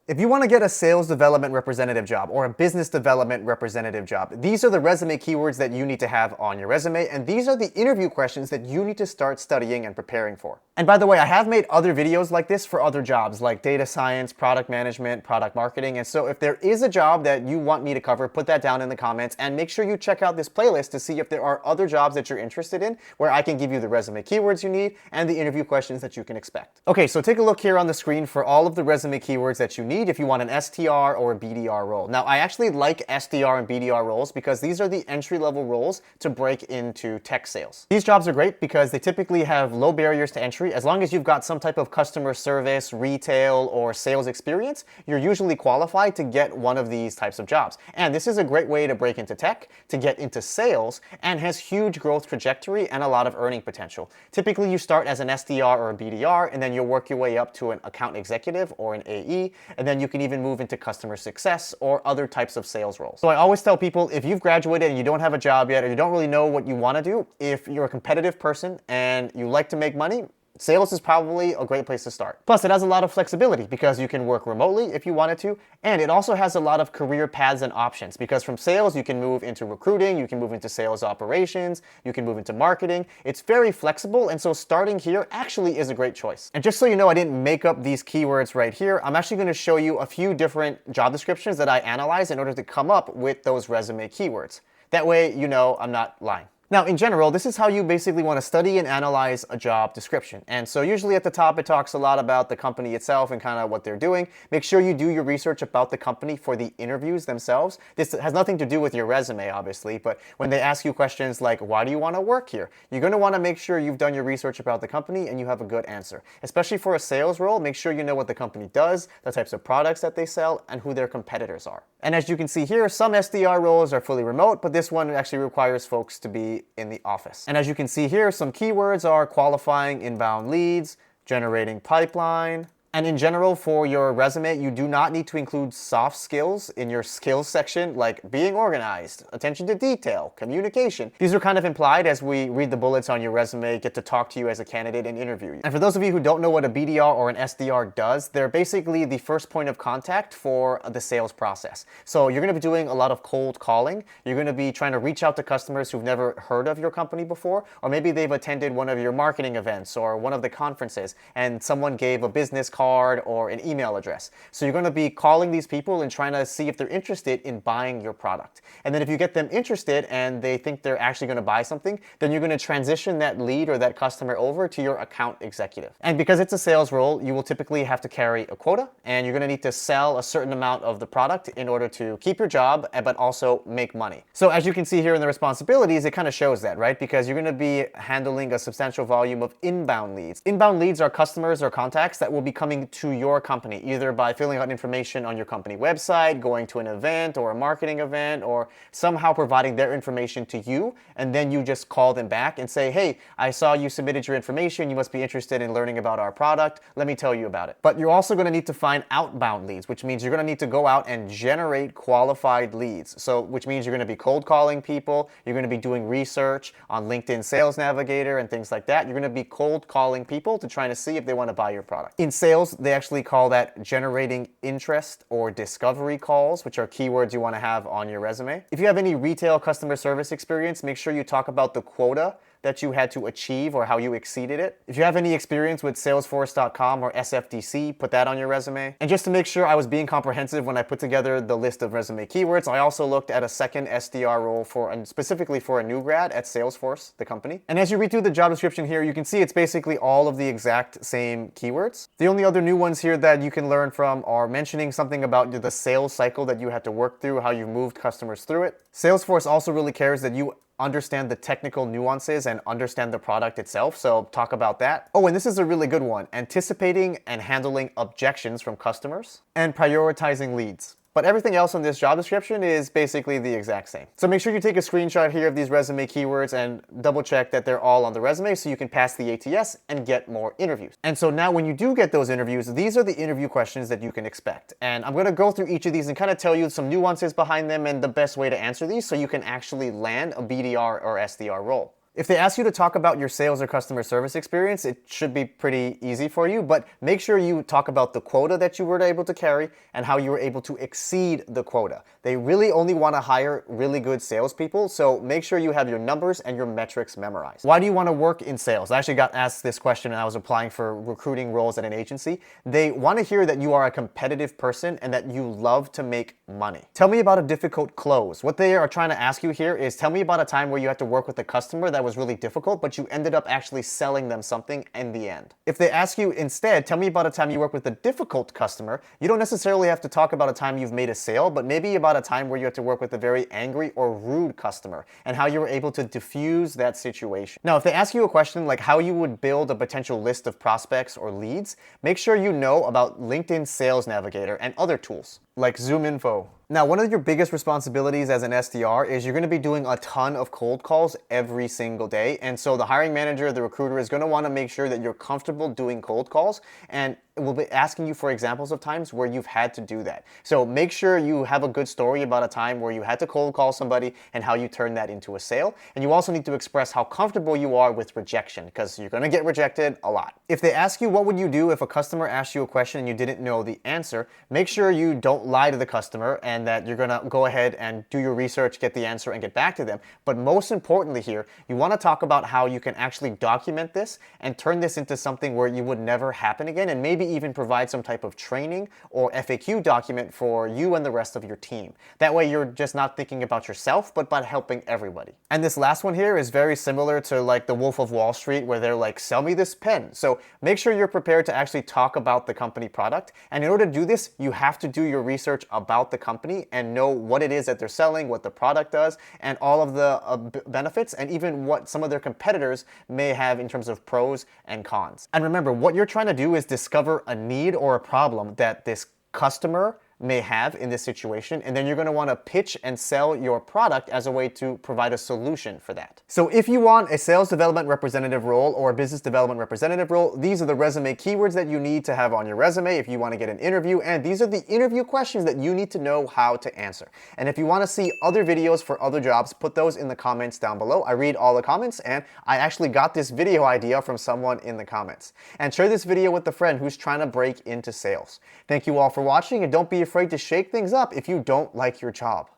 If you want to get a sales development representative job or a business development representative job, these are the resume keywords that you need to have on your resume, and these are the interview questions that you need to start studying and preparing for. And by the way, I have made other videos like this for other jobs like data science, product management, product marketing, and so if there is a job that you want me to cover, put that down in the comments and make sure you check out this playlist to see if there are other jobs that you're interested in where I can give you the resume keywords you need and the interview questions that you can expect. Okay, so take a look here on the screen for all of the resume keywords that you need if you want an STR or a BDR role. Now, I actually like SDR and BDR roles because these are the entry-level roles to break into tech sales. These jobs are great because they typically have low barriers to entry. As long as you've got some type of customer service, retail, or sales experience, you're usually qualified to get one of these types of jobs. And this is a great way to break into tech, to get into sales, and has huge growth trajectory and a lot of earning potential. Typically, you start as an SDR or a BDR, and then you'll work your way up to an account executive or an AE, and then you can even move into customer success or other types of sales roles. So I always tell people, if you've graduated and you don't have a job yet or you don't really know what you want to do, if you're a competitive person and you like to make money, sales is probably a great place to start. Plus, it has a lot of flexibility because you can work remotely if you wanted to, and it also has a lot of career paths and options because from sales, you can move into recruiting, you can move into sales operations, you can move into marketing. It's very flexible, and so starting here actually is a great choice. And just so you know, I didn't make up these keywords right here. I'm actually going to show you a few different job descriptions that I analyzed in order to come up with those resume keywords. That way, you know I'm not lying. Now, in general, this is how you basically want to study and analyze a job description. And so usually at the top, it talks a lot about the company itself and kind of what they're doing. Make sure you do your research about the company for the interviews themselves. This has nothing to do with your resume, obviously, but when they ask you questions like, why do you want to work here? You're going to want to make sure you've done your research about the company and you have a good answer. Especially for a sales role, make sure you know what the company does, the types of products that they sell, and who their competitors are. And as you can see here, some SDR roles are fully remote, but this one actually requires folks to be in the office. And as you can see here, some keywords are qualifying inbound leads, generating pipeline, and in general, for your resume, you do not need to include soft skills in your skills section, like being organized, attention to detail, communication. These are kind of implied as we read the bullets on your resume, get to talk to you as a candidate and interview you. And for those of you who don't know what a BDR or an SDR does, they're basically the first point of contact for the sales process. So you're going to be doing a lot of cold calling. You're going to be trying to reach out to customers who've never heard of your company before, or maybe they've attended one of your marketing events or one of the conferences, and someone gave a business card or an email address. So you're going to be calling these people and trying to see if they're interested in buying your product. And then if you get them interested and they think they're actually going to buy something, then you're going to transition that lead or that customer over to your account executive. And because it's a sales role, you will typically have to carry a quota, and you're going to need to sell a certain amount of the product in order to keep your job, but also make money. So as you can see here in the responsibilities, it kind of shows that, right? Because you're going to be handling a substantial volume of inbound leads. Inbound leads are customers or contacts that will be coming to your company, either by filling out information on your company website, going to an event or a marketing event, or somehow providing their information to you, and then you just call them back and say, hey, I saw you submitted your information, you must be interested in learning about our product, let me tell you about it. But you're also going to need to find outbound leads, which means you're going to need to go out and generate qualified leads. So which means you're going to be cold calling people, you're going to be doing research on LinkedIn Sales Navigator and things like that. You're going to be cold calling people to try to see if they want to buy your product. In sales, they actually call that generating interest or discovery calls, which are keywords you want to have on your resume. If you have any retail customer service experience, make sure you talk about the quota that you had to achieve or how you exceeded it. If you have any experience with Salesforce.com or SFDC, put that on your resume. And just to make sure I was being comprehensive when I put together the list of resume keywords, I also looked at a second SDR role specifically for a new grad at Salesforce, the company. And as you read through the job description here, you can see it's basically all of the exact same keywords. The only other new ones here that you can learn from are mentioning something about the sales cycle that you had to work through, how you've moved customers through it. Salesforce also really cares that you understand the technical nuances and understand the product itself, so talk about that. Oh, and this is a really good one, anticipating and handling objections from customers and prioritizing leads. But everything else on this job description is basically the exact same. So make sure you take a screenshot here of these resume keywords and double check that they're all on the resume so you can pass the ATS and get more interviews. And so now when you do get those interviews, these are the interview questions that you can expect. And I'm going to go through each of these and kind of tell you some nuances behind them and the best way to answer these so you can actually land a BDR or SDR role. If they ask you to talk about your sales or customer service experience, it should be pretty easy for you, but make sure you talk about the quota that you were able to carry and how you were able to exceed the quota. They really only want to hire really good salespeople, so make sure you have your numbers and your metrics memorized. Why do you want to work in sales? I actually got asked this question when I was applying for recruiting roles at an agency. They want to hear that you are a competitive person and that you love to make money. Tell me about a difficult close. What they are trying to ask you here is tell me about a time where you had to work with a customer that was really difficult, but you ended up actually selling them something in the end. If they ask you instead, tell me about a time you worked with a difficult customer, you don't necessarily have to talk about a time you've made a sale, but maybe about a time where you had to work with a very angry or rude customer and how you were able to diffuse that situation. Now, if they ask you a question like how you would build a potential list of prospects or leads, make sure you know about LinkedIn Sales Navigator and other tools like ZoomInfo. Now, one of your biggest responsibilities as an SDR is you're going to be doing a ton of cold calls every single day. And so the hiring manager, the recruiter is going to want to make sure that you're comfortable doing cold calls, and we'll be asking you for examples of times where you've had to do that. So make sure you have a good story about a time where you had to cold call somebody and how you turned that into a sale. And you also need to express how comfortable you are with rejection, because you're going to get rejected a lot. If they ask you what would you do if a customer asked you a question and you didn't know the answer, make sure you don't lie to the customer and that you're going to go ahead and do your research, get the answer, and get back to them. But most importantly here, you want to talk about how you can actually document this and turn this into something where you would never happen again, and maybe even provide some type of training or FAQ document for you and the rest of your team. That way you're just not thinking about yourself, but about helping everybody. And this last one here is very similar to like the Wolf of Wall Street, where they're like, sell me this pen. So make sure you're prepared to actually talk about the company product. And in order to do this, you have to do your research about the company and know what it is that they're selling, what the product does, and all of the benefits, and even what some of their competitors may have in terms of pros and cons. And remember, what you're trying to do is discover a need or a problem that this customer may have in this situation, and then you're going to want to pitch and sell your product as a way to provide a solution for that. So if you want a sales development representative role or a business development representative role, these are the resume keywords that you need to have on your resume if you want to get an interview, and these are the interview questions that you need to know how to answer. And if you want to see other videos for other jobs, put those in the comments down below. I read all the comments, and I actually got this video idea from someone in the comments. And share this video with a friend who's trying to break into sales. Thank you all for watching, and don't be afraid to shake things up if you don't like your job.